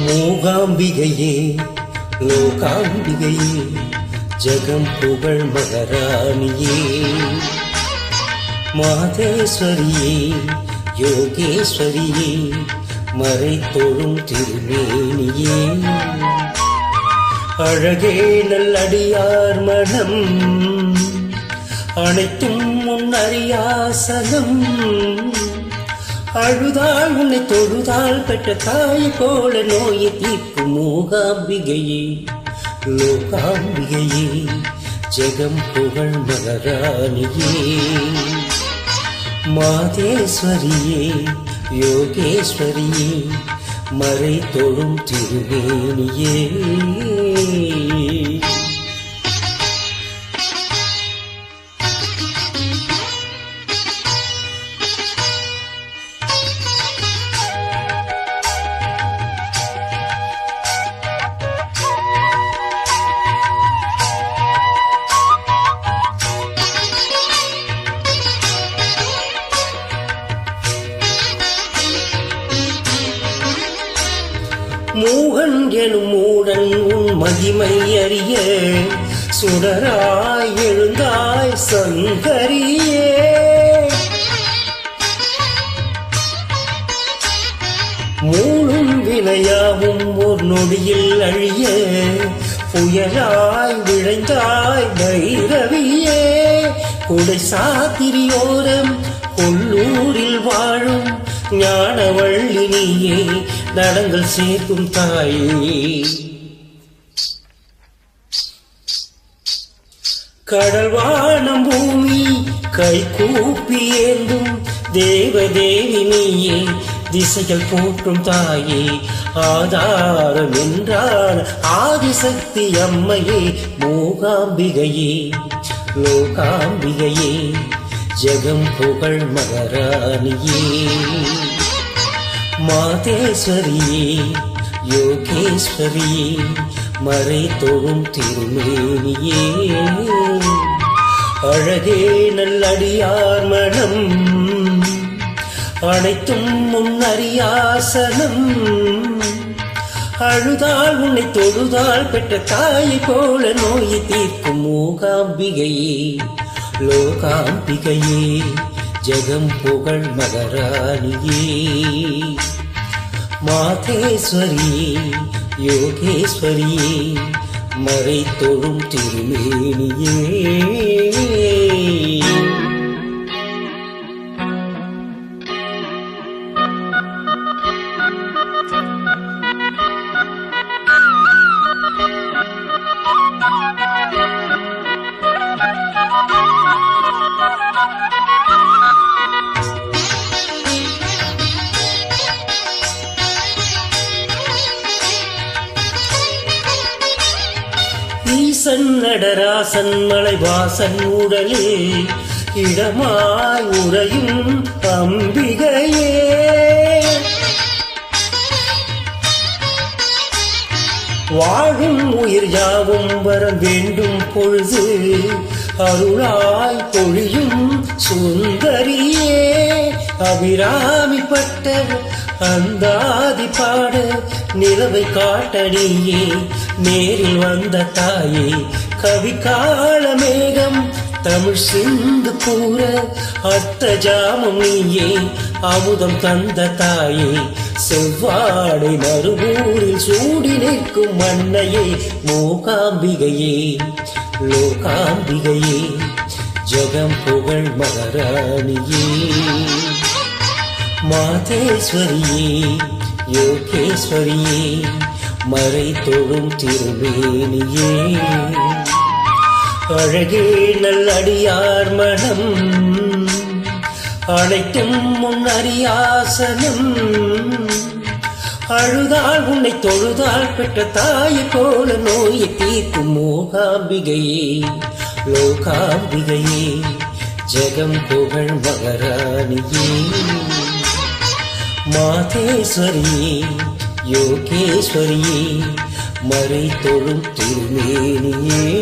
மூகாம்பிகையே லோகாம்பிகையே ஜெகம் புகழ் மகாராணியே மாதேஸ்வரியே யோகேஸ்வரியே மறை தொழும் திருமேனியே அழகே நல்லடியார் மனம் அனைத்தும் முன்னறியாசனம் அழுதாள் உன்னை தொழுதாள் பெற்ற தாய் போல நோயை தீர்க்கும் மூகாம்பிகையே லோகாம்பிகையே ஜெகம் புகழ் மகாராணியே மாதேஸ்வரியே யோகேஸ்வரியே மறை தொழும் திருவேணியே மூகன் எனும் மூடன் உன் மகிமை அறிய சுடராய் எழுந்தாய் சங்கரியே மூழும் வினையாவும் ஒரு நொடியில் அழிய புயலாய் விழைந்தாய் பைரவியே குடை சாத்திரியோரம் கொல்லூரில் வாழும் ஞானவள்ளினியே நடங்கள் சேர்க்கும் தாயே கடல்வானம் பூமி கை கூப்பி ஏந்தும் தேவதேவி நீயே திசைகள் போற்றும் தாயே ஆதாரம் என்றால் ஆதிசக்தி அம்மையே மூகாம்பிகையே லோகாம்பிகையே ஜெகம் புகழ் மகாராணியே மாதேஸ்வரியே யோகேஸ்வரியே மறை தொழும் திருமேனியே அழகே நல்லடியார் மனம் அனைத்தும் முன்னறியாசனம் அழுதால் உன்னை தொழுதால் பெற்ற தாயை போல நோயை தீர்க்கும் மூகாம்பிகையே லோகாம்பிகையே ஜெகம் புகழ் மகாராணியே மாதேஸ்வரியே யோகேஸ்வரியே மறை தொழும் திருமேனியே ஈசன் நடராசன் மலைவாசன் உடலே இடமாய் உறையும் அம்பிகையே வாழும் உயிர் யாவும் வர வேண்டும் பொழுது அருளாய் பொழியும் சுந்தரியே அபிராமி பட்ட அந்தாதி பாட நிலவை காட்டடியே நேரில் வந்த தாயே கவி கால மேகம் தமிழ் சிந்து கூற அர்த்த ஜாமம் நீயே அமுதம் தந்த தாயே செவ்வாடை மறுபூரில் சூடி நிற்கும் மண்ணையே மூகாம்பிகையே லோகாம்பிகையே ஜெகம் புகழ் மகாராணியே மாதேஸ்வரியே யோகேஸ்வரியே மறை தொழும் திருமேனியே அழகே நல்லடியார் மனம் அனைத்தும் முன்னறியாசனம் அழுதால் உன்னை தொழுதால் பெற்ற தாயை போல நோயை தீர்க்கும் மூகாம்பிகையே லோகாம்பிகையே ஜெகம் புகழ் மகாராணியே மாதேஸ்வரியே யோகேஸ்வரியே மறை தொழும் திருமேனியே